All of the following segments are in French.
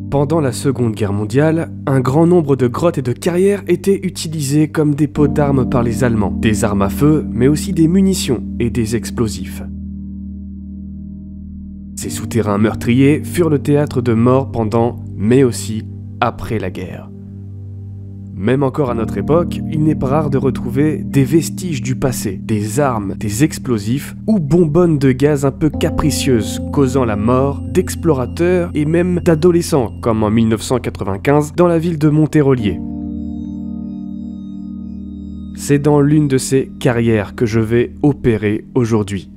Pendant la Seconde Guerre mondiale, un grand nombre de grottes et de carrières étaient utilisées comme dépôt d'armes par les Allemands. Des armes à feu, mais aussi des munitions et des explosifs. Ces souterrains meurtriers furent le théâtre de morts pendant, mais aussi après la guerre. Même encore à notre époque, il n'est pas rare de retrouver des vestiges du passé, des armes, des explosifs ou bonbonnes de gaz un peu capricieuses, causant la mort d'explorateurs et même d'adolescents, comme en 1995 dans la ville de Montérolier. C'est dans l'une de ces carrières que je vais opérer aujourd'hui.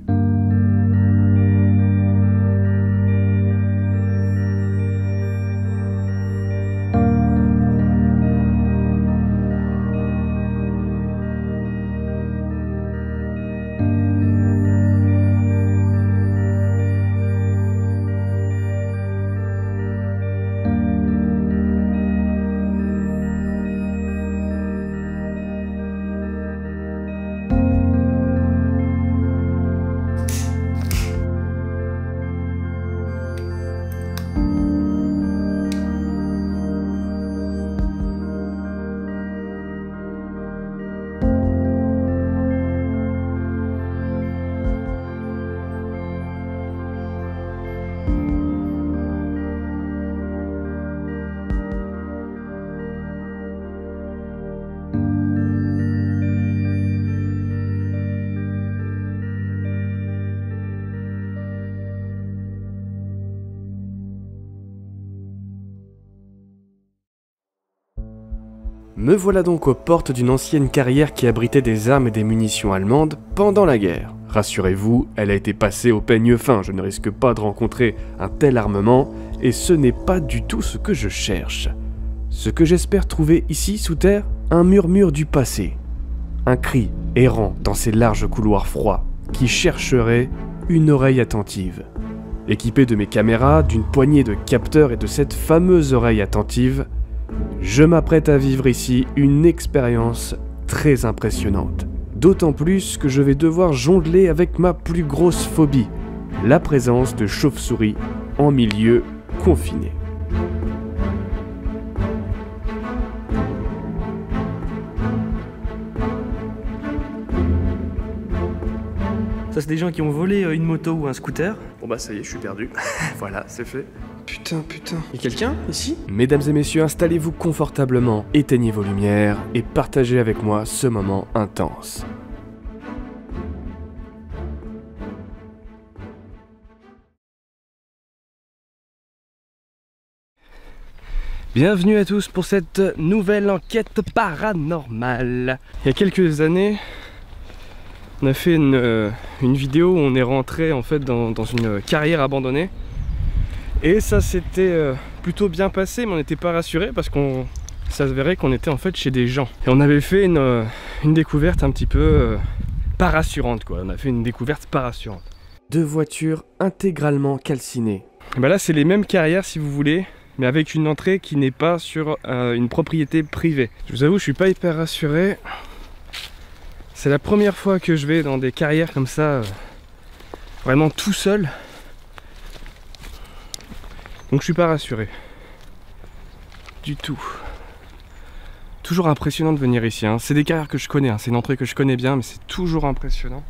Me voilà donc aux portes d'une ancienne carrière qui abritait des armes et des munitions allemandes pendant la guerre. Rassurez-vous, elle a été passée au peigne fin, je ne risque pas de rencontrer un tel armement, et ce n'est pas du tout ce que je cherche. Ce que j'espère trouver ici sous terre, un murmure du passé. Un cri errant dans ces larges couloirs froids, qui chercherait une oreille attentive. Équipé de mes caméras, d'une poignée de capteurs et de cette fameuse oreille attentive, je m'apprête à vivre ici une expérience très impressionnante. D'autant plus que je vais devoir jongler avec ma plus grosse phobie, la présence de chauves-souris en milieu confiné. Ça, c'est des gens qui ont volé une moto ou un scooter. Bon bah ça y est, je suis perdu. Voilà, c'est fait. Putain. Y'a quelqu'un ici? Mesdames et messieurs, installez-vous confortablement, éteignez vos lumières et partagez avec moi ce moment intense. Bienvenue à tous pour cette nouvelle enquête paranormale. Il y a quelques années, on a fait une vidéo où on est rentré en fait dans une carrière abandonnée. Et ça s'était plutôt bien passé, mais on n'était pas rassuré parce qu'on s'avérait qu'on était en fait chez des gens. Et on avait fait une découverte un petit peu pas rassurante quoi. On a fait une découverte pas rassurante. Deux voitures intégralement calcinées. Et bah là c'est les mêmes carrières si vous voulez, mais avec une entrée qui n'est pas sur une propriété privée. Je vous avoue, je suis pas hyper rassuré. C'est la première fois que je vais dans des carrières comme ça, vraiment tout seul. Donc je suis pas rassuré. Du tout. Toujours impressionnant de venir ici. Hein. C'est des carrières que je connais, hein. C'est une entrée que je connais bien, mais c'est toujours impressionnant.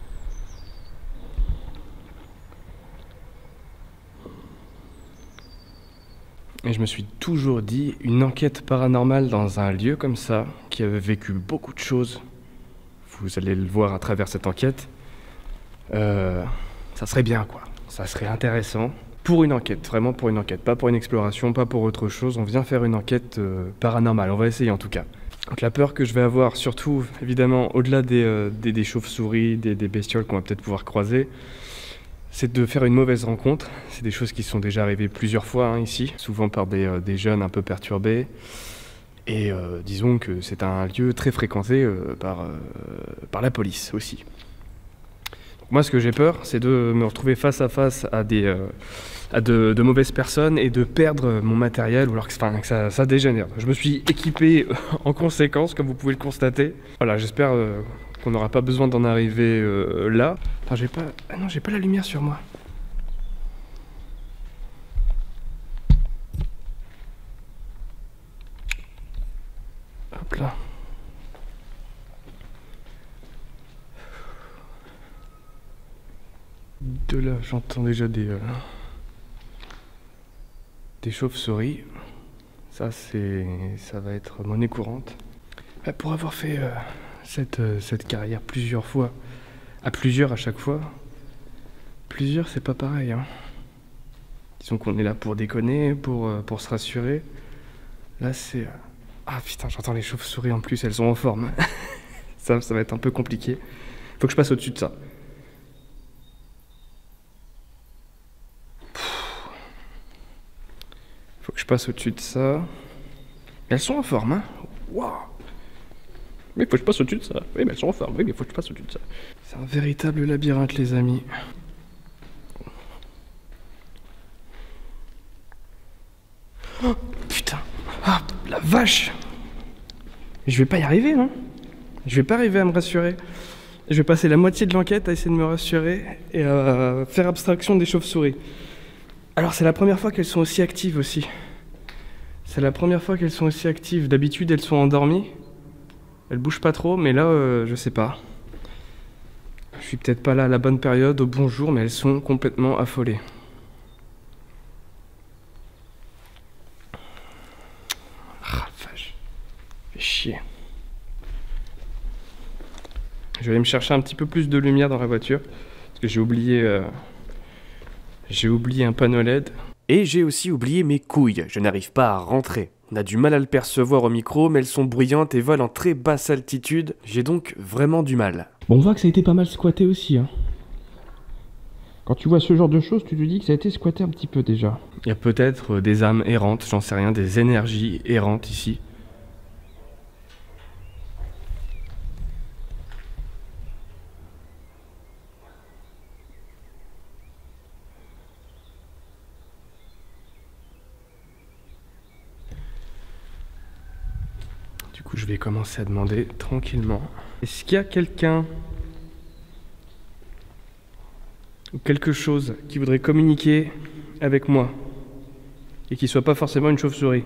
Et je me suis toujours dit, une enquête paranormale dans un lieu comme ça, qui avait vécu beaucoup de choses, vous allez le voir à travers cette enquête, ça serait bien quoi, ça serait intéressant. Pour une enquête, vraiment pour une enquête, pas pour une exploration, pas pour autre chose, on vient faire une enquête paranormale, on va essayer en tout cas. Donc la peur que je vais avoir, surtout évidemment au-delà des chauves-souris, des bestioles qu'on va peut-être pouvoir croiser, c'est de faire une mauvaise rencontre. C'est des choses qui sont déjà arrivées plusieurs fois hein, ici, souvent par des jeunes un peu perturbés. Et disons que c'est un lieu très fréquenté par la police aussi. Donc moi ce que j'ai peur, c'est de me retrouver face à face à de mauvaises personnes et de perdre mon matériel ou alors que ça dégénère. Je me suis équipé en conséquence, comme vous pouvez le constater. Voilà, j'espère qu'on n'aura pas besoin d'en arriver là. Enfin, j'ai pas... Ah non, j'ai pas la lumière sur moi. Hop là. De là, j'entends déjà des chauves-souris. Ça va être monnaie courante. Pour avoir fait cette carrière plusieurs fois, à chaque fois, plusieurs c'est pas pareil. Hein. Disons qu'on est là pour déconner, pour se rassurer. Là c'est... Ah putain, j'entends les chauves-souris en plus, elles sont en forme. ça va être un peu compliqué. Faut que je passe au-dessus de ça. Faut que je passe au-dessus de ça. Elles sont en forme, hein. Waouh. Mais faut que je passe au-dessus de ça. Oui, mais elles sont en forme. Oui, mais faut que je passe au-dessus de ça. C'est un véritable labyrinthe, les amis. Oh, putain. Ah, la vache. Je vais pas y arriver, non? Je vais pas arriver à me rassurer. Je vais passer la moitié de l'enquête à essayer de me rassurer et à faire abstraction des chauves-souris. Alors, c'est la première fois qu'elles sont aussi actives aussi. C'est la première fois qu'elles sont aussi actives. D'habitude, elles sont endormies. Elles bougent pas trop, mais là, je sais pas. Je suis peut-être pas là à la bonne période, au bon jour, mais elles sont complètement affolées. Ah, vache. Fait chier. Je vais aller me chercher un petit peu plus de lumière dans la voiture, parce que j'ai oublié un panneau LED. Et j'ai aussi oublié mes couilles, je n'arrive pas à rentrer. On a du mal à le percevoir au micro, mais elles sont bruyantes et volent en très basse altitude. J'ai donc vraiment du mal. Bon, on voit que ça a été pas mal squatté aussi. Hein. Quand tu vois ce genre de choses, tu te dis que ça a été squatté un petit peu déjà. Il y a peut-être des âmes errantes, j'en sais rien, des énergies errantes ici. Du coup, je vais commencer à demander tranquillement. Est-ce qu'il y a quelqu'un ou quelque chose qui voudrait communiquer avec moi et qui soit pas forcément une chauve-souris?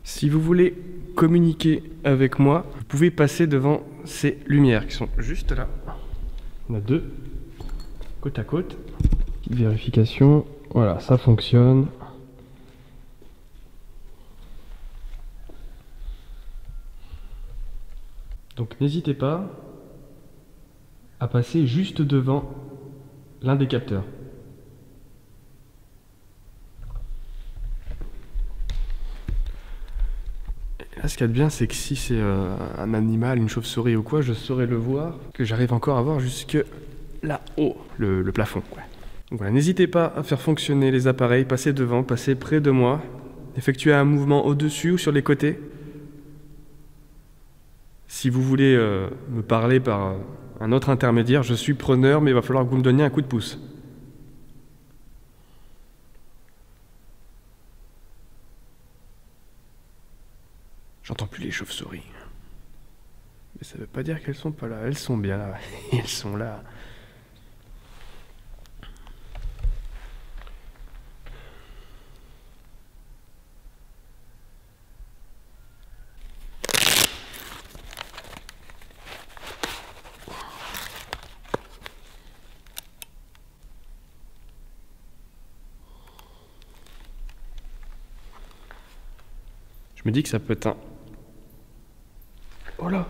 Si vous voulez communiquer avec moi, vous pouvez passer devant ces lumières qui sont juste là. On a deux, côte à côte. Petite vérification. Voilà, ça fonctionne. Donc n'hésitez pas à passer juste devant l'un des capteurs. Là, ce qu'il y a de bien, c'est que si c'est un animal, une chauve-souris ou quoi, je saurais le voir, que j'arrive encore à voir jusque là-haut, le plafond, quoi. Donc voilà, n'hésitez pas à faire fonctionner les appareils, passer devant, passer près de moi, effectuer un mouvement au-dessus ou sur les côtés. Si vous voulez me parler par un autre intermédiaire, je suis preneur, mais il va falloir que vous me donniez un coup de pouce. J'entends plus les chauves-souris. Mais ça veut pas dire qu'elles sont pas là. Elles sont bien là. Elles sont là. Je me dis que ça peut être un... Oh là!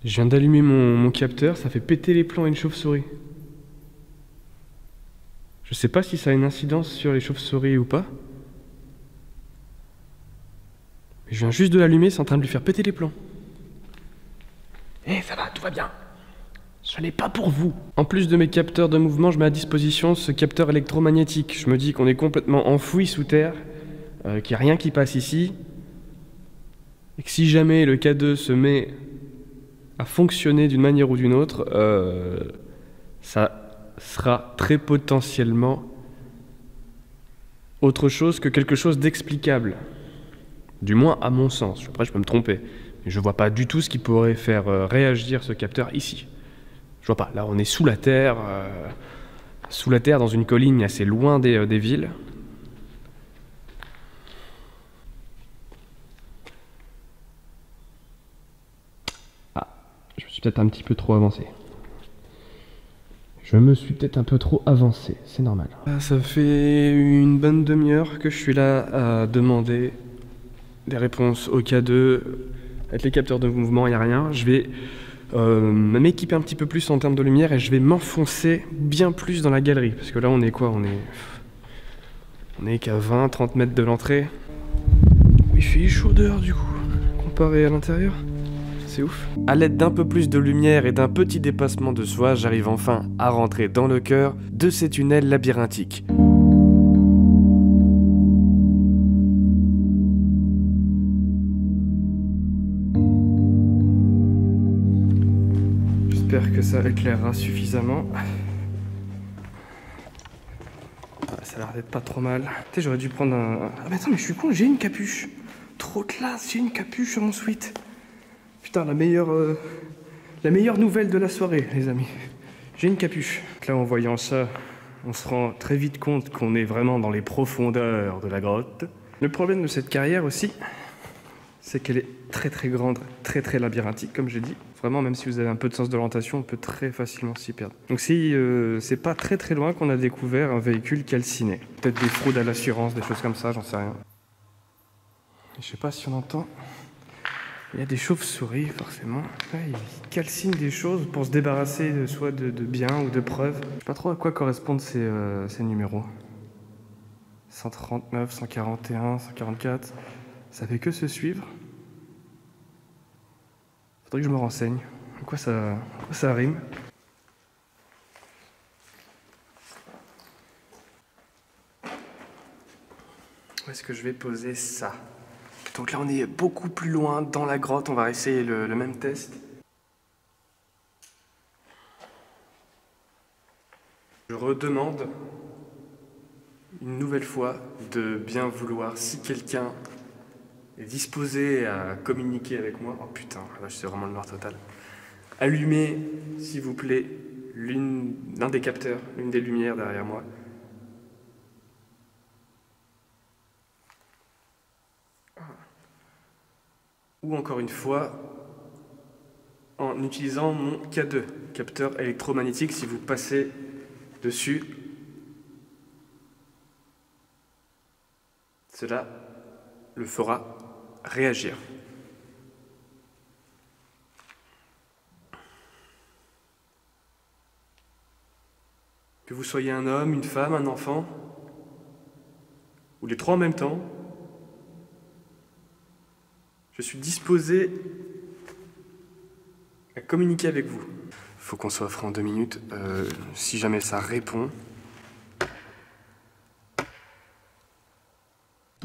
Je viens d'allumer mon capteur, ça fait péter les plombs à une chauve-souris. Je sais pas si ça a une incidence sur les chauves-souris ou pas. Mais je viens juste de l'allumer, c'est en train de lui faire péter les plombs. Eh, ça va, tout va bien. Ce n'est pas pour vous. En plus de mes capteurs de mouvement, je mets à disposition ce capteur électromagnétique. Je me dis qu'on est complètement enfoui sous terre, qu'il n'y a rien qui passe ici, et que si jamais le K2 se met à fonctionner d'une manière ou d'une autre, ça sera très potentiellement autre chose que quelque chose d'explicable. Du moins à mon sens. Après, je peux me tromper. Et je vois pas du tout ce qui pourrait faire réagir ce capteur ici. Je vois pas. Là, on est sous la terre dans une colline assez loin des villes. Ah, je me suis peut-être un petit peu trop avancé. C'est normal. Ça fait une bonne demi-heure que je suis là à demander des réponses au cas 2. Avec les capteurs de mouvement, il n'y a rien. Je vais m'équiper un petit peu plus en termes de lumière et je vais m'enfoncer bien plus dans la galerie. Parce que là, on est quoi? On est qu'à 20-30 mètres de l'entrée. Il fait chaud dehors du coup, comparé à l'intérieur. C'est ouf. À l'aide d'un peu plus de lumière et d'un petit dépassement de soi, j'arrive enfin à rentrer dans le cœur de ces tunnels labyrinthiques. J'espère que ça éclairera suffisamment. Ça a l'air d'être pas trop mal. Tu sais, j'aurais dû prendre un... Ah mais attends, mais je suis con, j'ai une capuche. Trop classe, j'ai une capuche sur mon sweat. Putain, la meilleure nouvelle de la soirée, les amis. J'ai une capuche. Là, en voyant ça, on se rend très vite compte qu'on est vraiment dans les profondeurs de la grotte. Le problème de cette carrière aussi, c'est qu'elle est très très grande, très très labyrinthique, comme j'ai dit. Vraiment, même si vous avez un peu de sens de l'orientation, on peut très facilement s'y perdre. Donc si c'est pas très très loin qu'on a découvert un véhicule calciné. Peut-être des fraudes à l'assurance, des choses comme ça, j'en sais rien. Je sais pas si on entend... Il y a des chauves-souris, forcément. Ouais, ils calcinent des choses pour se débarrasser soit de biens ou de preuves. Je sais pas trop à quoi correspondent ces numéros. 139, 141, 144. Ça fait que se suivre. Faudrait que je me renseigne. À quoi ça rime? Où est-ce que je vais poser ça? Donc là, on est beaucoup plus loin dans la grotte. On va essayer le même test. Je redemande une nouvelle fois de bien vouloir, si quelqu'un est disposé à communiquer avec moi. Oh putain, là, je suis vraiment le noir total. Allumez, s'il vous plaît, l'un des capteurs, l'une des lumières derrière moi. Ou encore une fois, en utilisant mon K2, capteur électromagnétique, si vous passez dessus, cela le fera réagir. Que vous soyez un homme, une femme, un enfant, ou les trois en même temps, je suis disposé à communiquer avec vous. Faut qu'on soit franc en 2 minutes. Si jamais ça répond...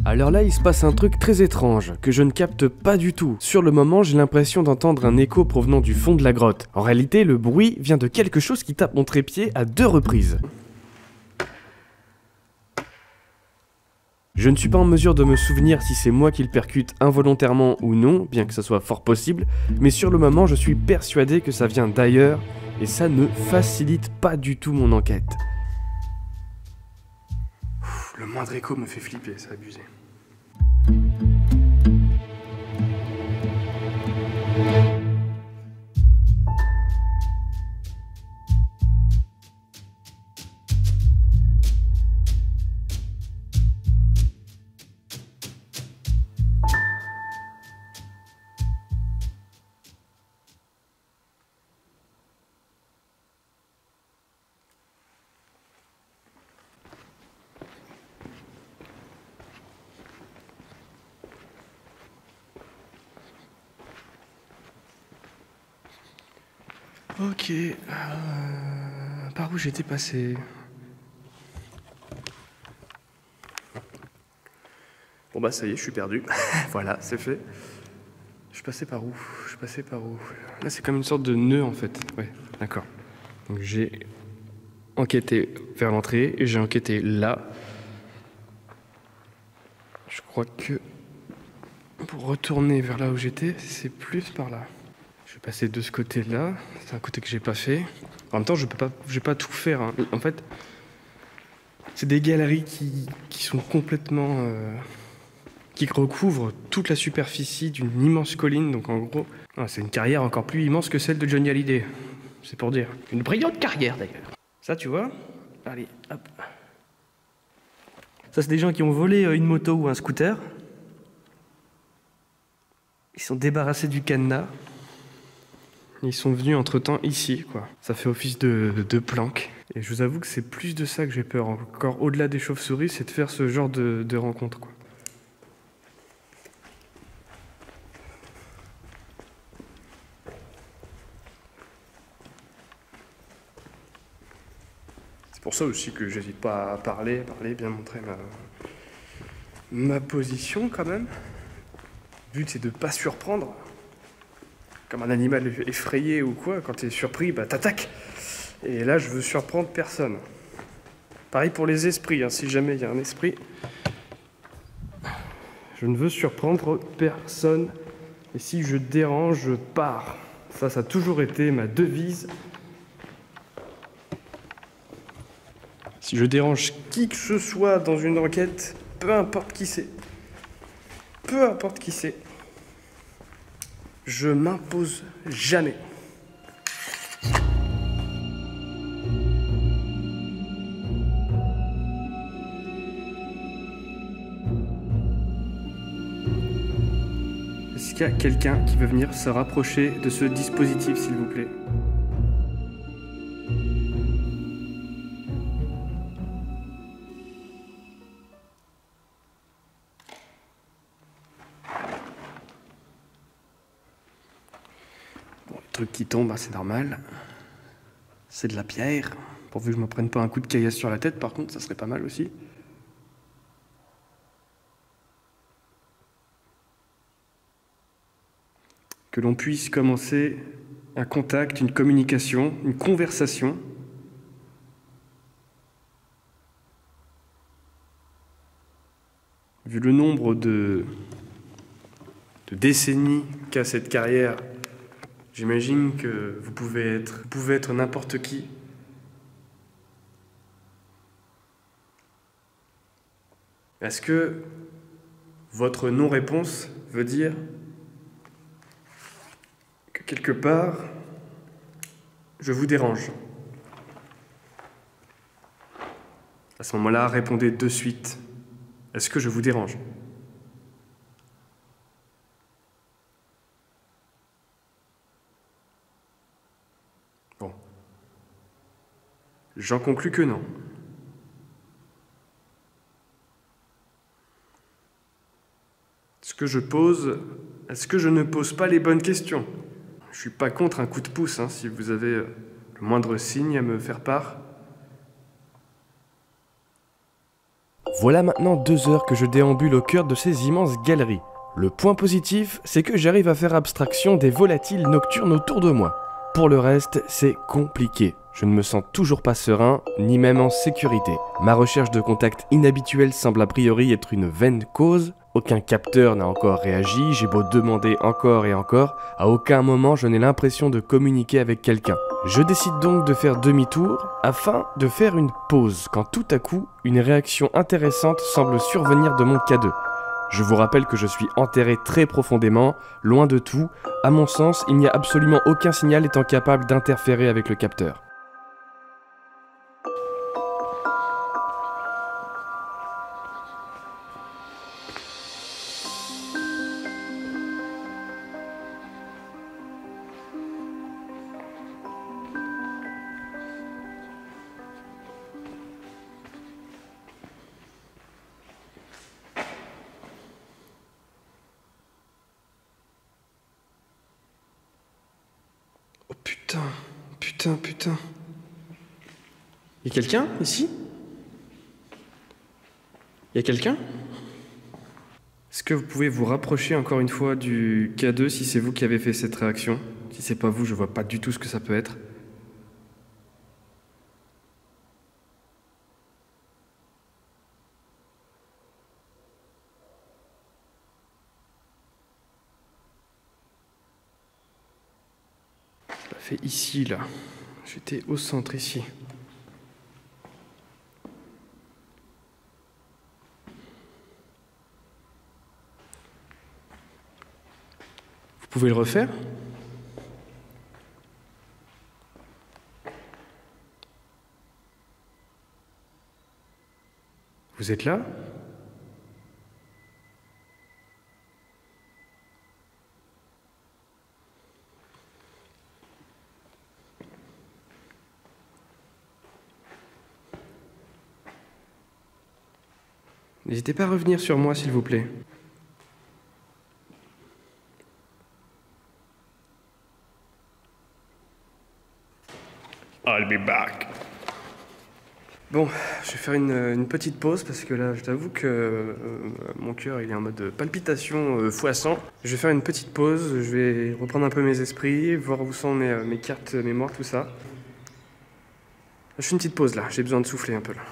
Alors là, il se passe un truc très étrange, que je ne capte pas du tout. Sur le moment, j'ai l'impression d'entendre un écho provenant du fond de la grotte. En réalité, le bruit vient de quelque chose qui tape mon trépied à 2 reprises. Je ne suis pas en mesure de me souvenir si c'est moi qui le percute involontairement ou non, bien que ça soit fort possible, mais sur le moment, je suis persuadé que ça vient d'ailleurs, et ça ne facilite pas du tout mon enquête. Le moindre écho me fait flipper, c'est abusé. Ok, par où j'étais passé? Bon bah ça y est, je suis perdu. Voilà, c'est fait. Je suis passé par où? Là c'est comme une sorte de nœud en fait. Ouais, d'accord. Donc j'ai enquêté vers l'entrée et j'ai enquêté là. Je crois que pour retourner vers là où j'étais, c'est plus par là. Je vais passer de ce côté-là. C'est un côté que j'ai pas fait. En même temps, je vais pas tout faire, hein. En fait, c'est des galeries qui sont complètement... qui recouvrent toute la superficie d'une immense colline. Donc en gros, c'est une carrière encore plus immense que celle de Johnny Hallyday. C'est pour dire. Une brillante carrière d'ailleurs. Ça, tu vois? Allez, hop. Ça, c'est des gens qui ont volé une moto ou un scooter. Ils sont débarrassés du cadenas. Ils sont venus entre-temps ici, quoi. Ça fait office de planque. Et je vous avoue que c'est plus de ça que j'ai peur. Encore au-delà des chauves-souris, c'est de faire ce genre de rencontre, quoi. C'est pour ça aussi que j'hésite pas à parler, bien montrer ma position quand même. Le but c'est de pas surprendre. Comme un animal effrayé ou quoi, quand t'es surpris, bah t'attaques. Et là je veux surprendre personne. Pareil pour les esprits, hein. Si jamais il y a un esprit, je ne veux surprendre personne. Et si je dérange, je pars. Ça a toujours été ma devise. Si je dérange qui que ce soit dans une enquête, peu importe qui c'est, je m'impose jamais. Est-ce qu'il y a quelqu'un qui veut venir se rapprocher de ce dispositif, s'il vous plaît ? Truc qui tombe, c'est normal. C'est de la pierre. Pourvu que je me prenne pas un coup de caillasse sur la tête, par contre, ça serait pas mal aussi. Que l'on puisse commencer un contact, une communication, une conversation. Vu le nombre de décennies qu'a cette carrière, j'imagine que vous pouvez être n'importe qui. Est-ce que votre non-réponse veut dire que quelque part, je vous dérange? À ce moment-là, répondez de suite. Est-ce que je vous dérange? Bon. J'en conclus que non. Est-ce que je ne pose pas les bonnes questions? Je suis pas contre un coup de pouce, hein, si vous avez le moindre signe à me faire part. Voilà maintenant 2 heures que je déambule au cœur de ces immenses galeries. Le point positif, c'est que j'arrive à faire abstraction des volatiles nocturnes autour de moi. Pour le reste, c'est compliqué. Je ne me sens toujours pas serein, ni même en sécurité. Ma recherche de contact inhabituel semble a priori être une vaine cause. Aucun capteur n'a encore réagi, j'ai beau demander encore et encore, à aucun moment je n'ai l'impression de communiquer avec quelqu'un. Je décide donc de faire demi-tour afin de faire une pause quand tout à coup, une réaction intéressante semble survenir de mon K2. Je vous rappelle que je suis enterré très profondément, loin de tout. À mon sens, il n'y a absolument aucun signal étant capable d'interférer avec le capteur. Oh putain. Y a quelqu'un ici? Y a quelqu'un? Est-ce que vous pouvez vous rapprocher encore une fois du K2 si c'est vous qui avez fait cette réaction? Si c'est pas vous, je vois pas du tout ce que ça peut être. fait ici, là. J'étais au centre, ici. Vous pouvez le refaire? Vous êtes là? N'hésitez pas à revenir sur moi, s'il vous plaît. I'll be back. Bon, je vais faire une petite pause parce que là, je t'avoue que mon cœur il est en mode palpitation x100. Je vais faire une petite pause, je vais reprendre un peu mes esprits, voir où sont mes cartes mémoire, tout ça. Je fais une petite pause là, j'ai besoin de souffler un peu là.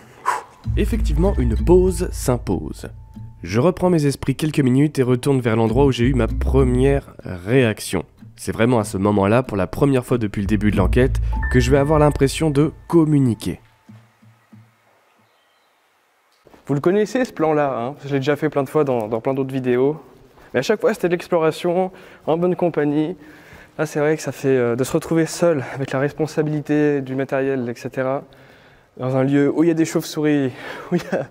Effectivement, une pause s'impose. Je reprends mes esprits quelques minutes et retourne vers l'endroit où j'ai eu ma première réaction. C'est vraiment à ce moment-là, pour la première fois depuis le début de l'enquête, que je vais avoir l'impression de communiquer. Vous le connaissez ce plan-là, hein, je l'ai déjà fait plein de fois dans plein d'autres vidéos. Mais à chaque fois c'était de l'exploration, en bonne compagnie. Là c'est vrai que ça fait de se retrouver seul avec la responsabilité du matériel, etc. Dans un lieu où il y a des chauves-souris, où il y a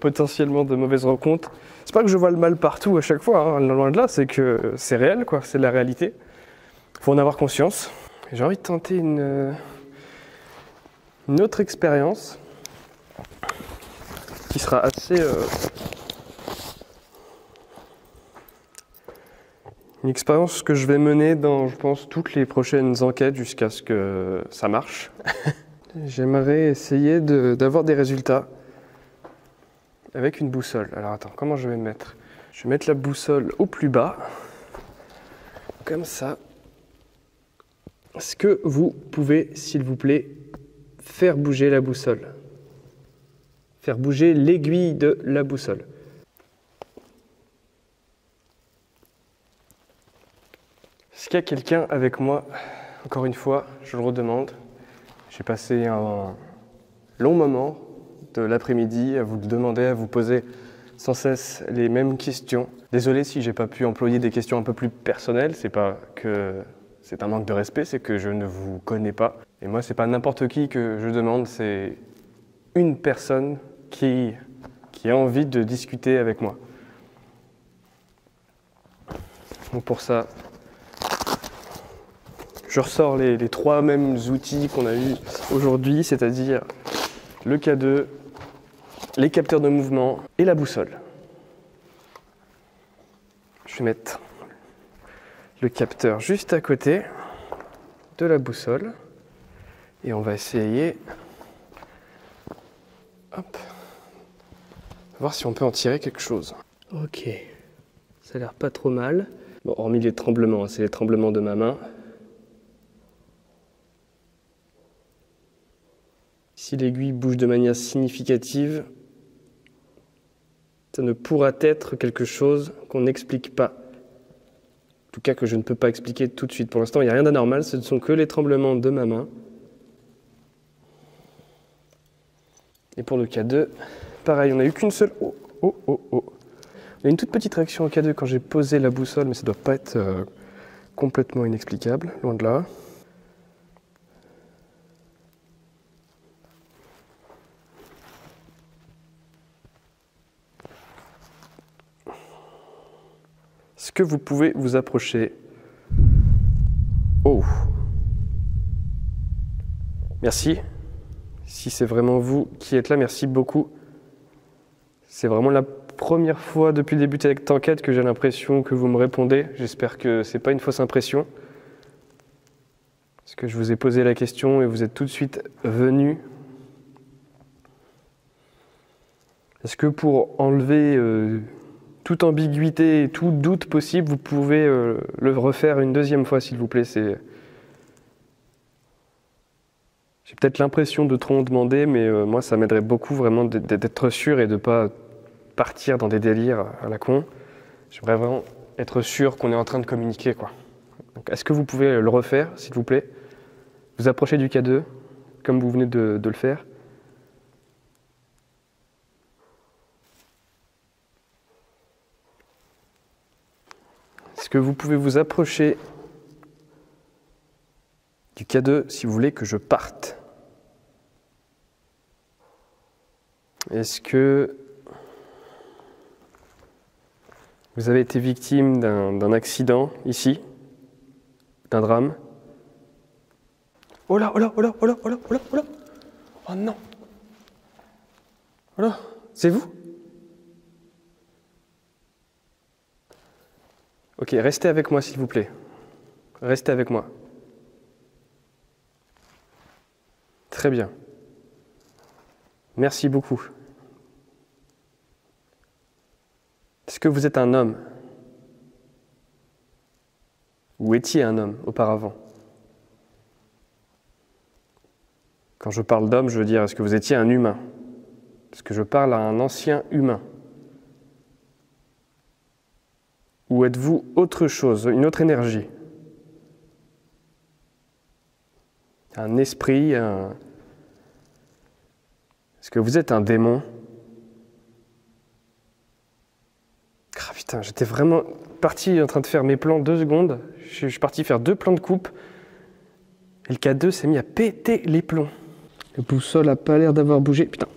potentiellement de mauvaises rencontres. C'est pas que je vois le mal partout à chaque fois, hein, loin de là, c'est que c'est réel, quoi, c'est la réalité. Faut en avoir conscience. J'ai envie de tenter une autre expérience qui sera assez... une expérience que je vais mener dans, je pense, toutes les prochaines enquêtes jusqu'à ce que ça marche. J'aimerais essayer d'avoir des résultats avec une boussole. Alors attends, comment je vais me mettre? Je vais mettre la boussole au plus bas, comme ça. Est-ce que vous pouvez, s'il vous plaît, faire bouger la boussole? Faire bouger l'aiguille de la boussole. Est-ce qu'il y a quelqu'un avec moi? Encore une fois, je le redemande. J'ai passé un long moment de l'après-midi à vous demander, à vous poser sans cesse les mêmes questions. Désolé si j'ai pas pu employer des questions un peu plus personnelles, c'est pas que c'est un manque de respect, c'est que je ne vous connais pas. Et moi, c'est pas n'importe qui que je demande, c'est une personne qui a envie de discuter avec moi. Donc pour ça, je ressors les trois mêmes outils qu'on a eu aujourd'hui, c'est-à-dire le K2, les capteurs de mouvement et la boussole. Je vais mettre le capteur juste à côté de la boussole et on va essayer, hop, voir si on peut en tirer quelque chose. Ok, ça a l'air pas trop mal. Bon, hormis les tremblements, hein, c'est les tremblements de ma main. Si l'aiguille bouge de manière significative, ça ne pourra être quelque chose qu'on n'explique pas. En tout cas que je ne peux pas expliquer tout de suite. Pour l'instant, il n'y a rien d'anormal, ce ne sont que les tremblements de ma main. Et pour le K2, pareil, on n'a eu qu'une seule... Oh. Il y a une toute petite réaction au K2 quand j'ai posé la boussole, mais ça ne doit pas être complètement inexplicable, loin de là. Est-ce que vous pouvez vous approcher? Oh! Merci. Si c'est vraiment vous qui êtes là, merci beaucoup. C'est vraiment la première fois depuis le début de cette enquête que j'ai l'impression que vous me répondez. J'espère que c'est pas une fausse impression. Parce que je vous ai posé la question et vous êtes tout de suite venu. Est-ce que pour enlever toute ambiguïté et tout doute possible, vous pouvez le refaire une deuxième fois, s'il vous plaît? J'ai peut-être l'impression de trop en demander, mais moi, ça m'aiderait beaucoup vraiment d'être sûr et de ne pas partir dans des délires à la con. J'aimerais vraiment être sûr qu'on est en train de communiquer, quoi. Est-ce que vous pouvez le refaire, s'il vous plaît? Vous approchez du K2, comme vous venez de le faire. Est-ce que vous pouvez vous approcher du K2 si vous voulez que je parte? Est-ce que vous avez été victime d'un accident ici? D'un drame? Oh là, oh là, oh là, oh là, oh là, oh là, oh là! Oh non! Oh là, c'est vous? Ok, restez avec moi s'il vous plaît. Restez avec moi. Très bien. Merci beaucoup. Est-ce que vous êtes un homme? Ou étiez un homme auparavant? Quand je parle d'homme, je veux dire, est-ce que vous étiez un humain? Est-ce que je parle à un ancien humain? Ou êtes-vous autre chose, une autre énergie? Un esprit, Est-ce que vous êtes un démon? Ah putain, j'étais vraiment parti en train de faire mes plans 2 secondes. Je suis parti faire 2 plans de coupe. Et le K2 s'est mis à péter les plombs. Le boussole a pas l'air d'avoir bougé. Putain.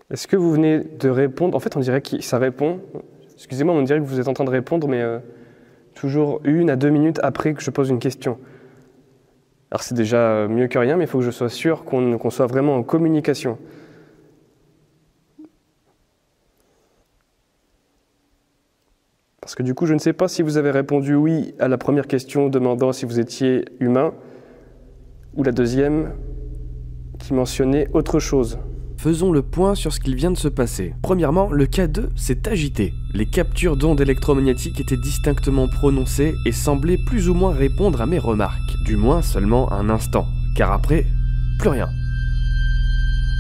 Est-ce que vous venez de répondre? En fait, on dirait que ça répond. Excusez-moi, on dirait que vous êtes en train de répondre, mais toujours 1 à 2 minutes après que je pose une question. Alors c'est déjà mieux que rien, mais il faut que je sois sûr qu'on soit vraiment en communication. Parce que du coup, je ne sais pas si vous avez répondu oui à la première question demandant si vous étiez humain, ou la deuxième qui mentionnait autre chose. Faisons le point sur ce qu'il vient de se passer. Premièrement, le K2 s'est agité. Les captures d'ondes électromagnétiques étaient distinctement prononcées et semblaient plus ou moins répondre à mes remarques. Du moins seulement un instant, car après, plus rien.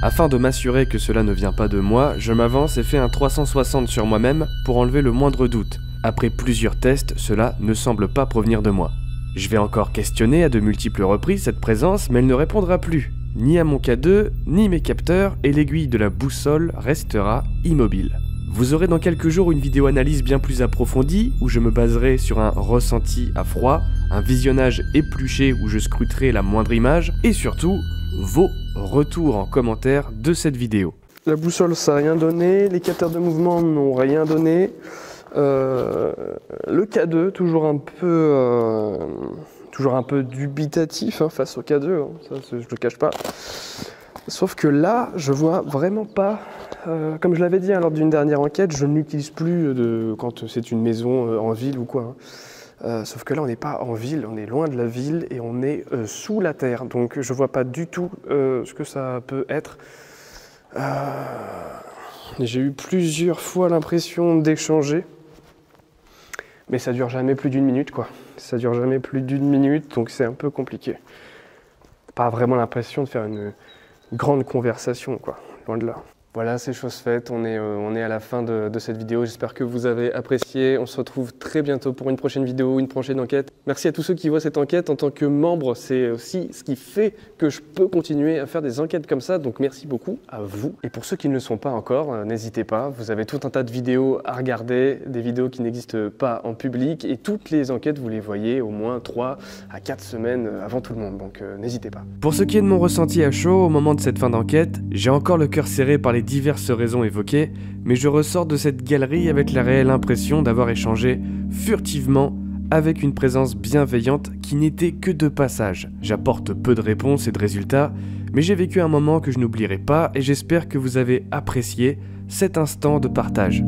Afin de m'assurer que cela ne vient pas de moi, je m'avance et fais un 360 sur moi-même pour enlever le moindre doute. Après plusieurs tests, cela ne semble pas provenir de moi. Je vais encore questionner à de multiples reprises cette présence, mais elle ne répondra plus. Ni à mon K2, ni mes capteurs, et l'aiguille de la boussole restera immobile. Vous aurez dans quelques jours une vidéo analyse bien plus approfondie, où je me baserai sur un ressenti à froid, un visionnage épluché où je scruterai la moindre image, et surtout, vos retours en commentaire de cette vidéo. La boussole, ça n'a rien donné, les capteurs de mouvement n'ont rien donné. Le K2, toujours un peu dubitatif face au K2, hein, ça je le cache pas. Sauf que là, je vois vraiment pas, comme je l'avais dit lors d'une dernière enquête, je ne l'utilise plus quand c'est une maison en ville ou quoi. Hein. Sauf que là, on n'est pas en ville, on est loin de la ville et on est sous la terre. Donc je vois pas du tout ce que ça peut être. J'ai eu plusieurs fois l'impression d'échanger. Mais ça dure jamais plus d'1 minute, quoi. Ça dure jamais plus d'1 minute, donc c'est un peu compliqué. Pas vraiment l'impression de faire une grande conversation, quoi. Loin de là. Voilà, c'est chose faite. On est à la fin de cette vidéo. J'espère que vous avez apprécié. On se retrouve très bientôt pour une prochaine vidéo, une prochaine enquête. Merci à tous ceux qui voient cette enquête. En tant que membre, c'est aussi ce qui fait que je peux continuer à faire des enquêtes comme ça. Donc merci beaucoup à vous. Et pour ceux qui ne le sont pas encore, n'hésitez pas. Vous avez tout un tas de vidéos à regarder, des vidéos qui n'existent pas en public. Et toutes les enquêtes, vous les voyez au moins 3 à 4 semaines avant tout le monde. Donc n'hésitez pas. Pour ce qui est de mon ressenti à chaud au moment de cette fin d'enquête, j'ai encore le cœur serré par les diverses raisons évoquées, mais je ressors de cette galerie avec la réelle impression d'avoir échangé furtivement avec une présence bienveillante qui n'était que de passage. J'apporte peu de réponses et de résultats, mais j'ai vécu un moment que je n'oublierai pas et j'espère que vous avez apprécié cet instant de partage.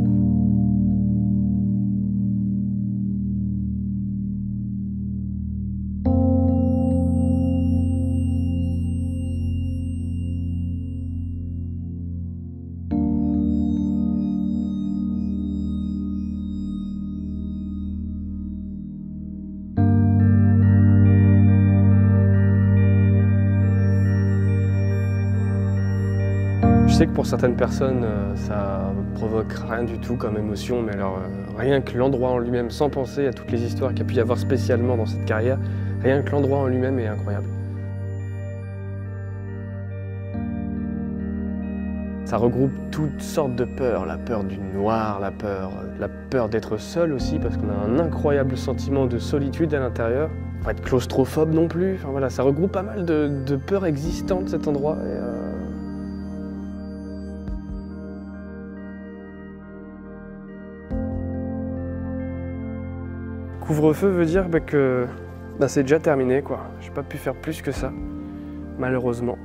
Je sais que pour certaines personnes, ça provoque rien du tout comme émotion, mais alors rien que l'endroit en lui-même, sans penser à toutes les histoires qu'il y a pu y avoir spécialement dans cette carrière, rien que l'endroit en lui-même est incroyable. Ça regroupe toutes sortes de peurs, la peur du noir, la peur d'être seul aussi, parce qu'on a un incroyable sentiment de solitude à l'intérieur. Pas être claustrophobe non plus, enfin voilà, ça regroupe pas mal de peurs existantes cet endroit. Couvre-feu veut dire que c'est déjà terminé, quoi. J'ai pas pu faire plus que ça, malheureusement.